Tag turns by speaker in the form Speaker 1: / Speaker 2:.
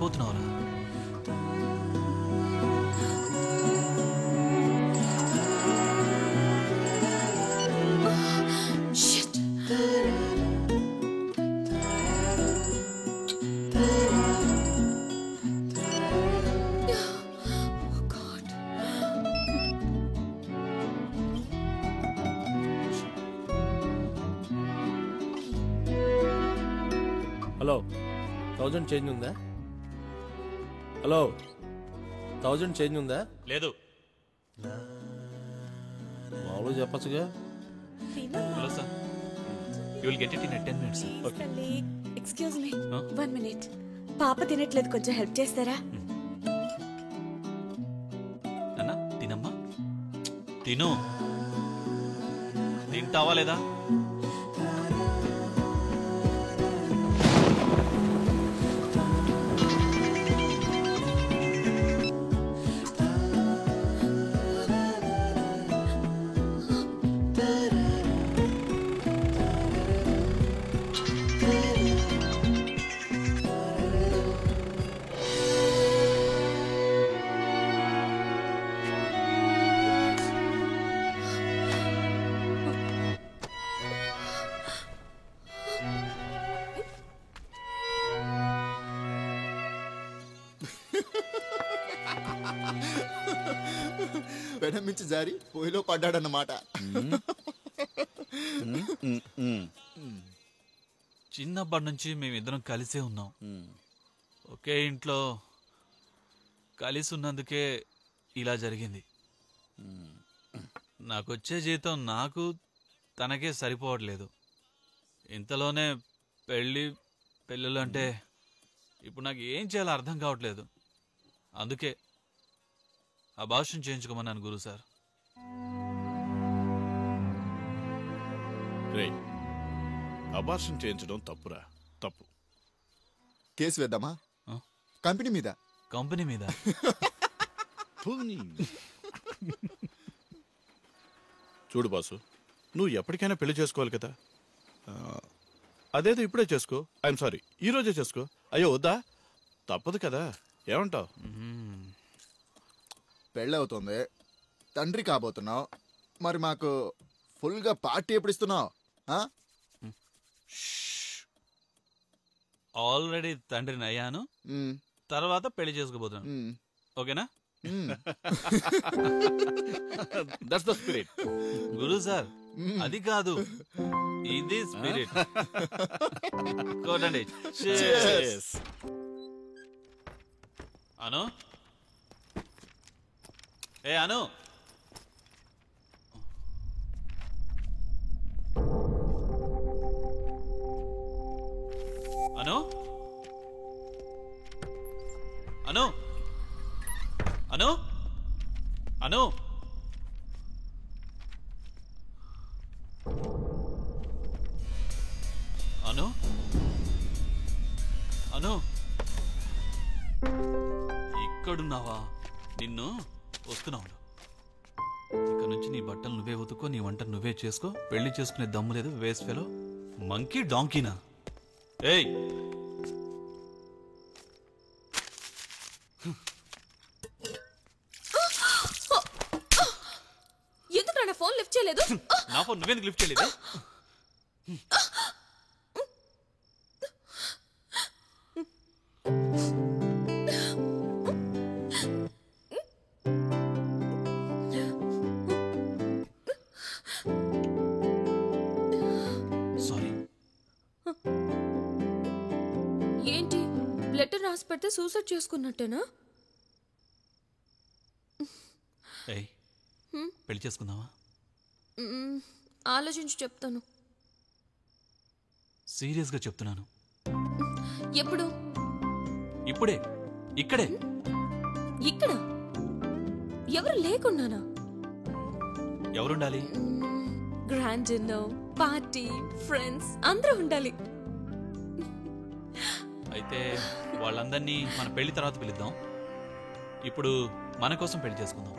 Speaker 1: ఏమవుతున్నావురా?
Speaker 2: Hello 1000 change ఉందా? Hello 1000 change ఉందా?
Speaker 1: లేదు.
Speaker 2: మామూలు చెప్పచ్చుగా.
Speaker 1: Hello sir, you will get it in 10 minutes.
Speaker 3: Excuse me 1 minute. పాప తినట్లేదు, కొంచెం హెల్ప్ చేస్తారా?
Speaker 1: అన్నా తినమ్మా, తిను. తింటావా లేదా?
Speaker 4: మించి జారి పొయ్యిలో పడ్డాడన్నమాట.
Speaker 1: చిన్నప్పటి నుంచి మేమిద్దరం కలిసే ఉన్నాం. ఒకే ఇంట్లో కలిసి ఉన్నందుకే ఇలా జరిగింది. నాకొచ్చే జీతం నాకు తనకే సరిపోవట్లేదు. ఇంతలోనే పెళ్ళిళ్ళు అంటే ఇప్పుడు నాకు ఏం చేయాలో అర్థం కావట్లేదు. అందుకే అబార్షన్ చేయించుకోమన్నాను గురు సార్.
Speaker 5: అబార్షన్ చేయించడం తప్పురా, తప్పు.
Speaker 4: కేసు వేద్దామా? కంపెనీ మీద.
Speaker 1: కంపెనీ మీద?
Speaker 5: చూడు బాసు, నువ్వు ఎప్పటికైనా పెళ్లి చేసుకోవాలి కదా. అదేదో ఇప్పుడే చేసుకో. ఐఎమ్ సారీ, ఈ రోజే చేసుకో. అయ్యో వద్దా? తప్పదు కదా, ఏమంటావు?
Speaker 4: పెళ్ళవుతుంది, తండ్రి కాబోతున్నావు, మరి మాకు ఫుల్గా పార్టీ ఎప్పుడు ఇస్తున్నావు?
Speaker 1: ఆల్రెడీ తండ్రిని అయ్యాను, తర్వాత పెళ్లి చేసుకోబోతున్నాను. ఓకేనా?
Speaker 5: That's the spirit.
Speaker 1: Guru sir, అది కాదు, ఇది స్పిరిట్. కొట్టండి. అను, ఏ అను, అను, అను, అను, అను. అను, అను, ఇక్కడున్నావా? నిన్ను వస్తున్నావు. ఇక నుంచి నీ బట్టలు నువ్వే ఉతుక్కో, నీ వంట నువ్వే చేసుకో. పెళ్లి చేసుకునే దమ్ము లేదు, వేస్ట్ ఫెలో. మంకీ డాంకీనా? ఏయ్,
Speaker 3: ఎందుకు నా ఫోన్ లిఫ్ట్ చేయలేదు?
Speaker 1: నా ఫోన్ నువ్వెందుకు లిఫ్ట్ చేయలేదు? సారీ.
Speaker 3: ఏంటి, లెటర్ రాసి పెడితే సూసైడ్ చేసుకున్నట్టేనా?
Speaker 1: ఏయ్, పెళ్లి చేసుకుందావా?
Speaker 3: ఆలోచించి చెప్తాను.
Speaker 1: సీరియస్గా చెప్తున్నాను.
Speaker 3: ఎప్పుడు?
Speaker 1: ఇప్పుడే, ఇక్కడే.
Speaker 3: ఇక్కడ ఎవరు లేకున్నానా?
Speaker 1: ఎవరుండాలి?
Speaker 3: గ్రాండ్ డిన్నర్, పార్టీ, ఫ్రెండ్స్ అందరూ ఉండాలి.
Speaker 1: అయితే వాళ్ళందరినీ మన పెళ్లి తర్వాత పిలుద్దాం. ఇప్పుడు మన కోసం పెళ్లి చేసుకుందాం.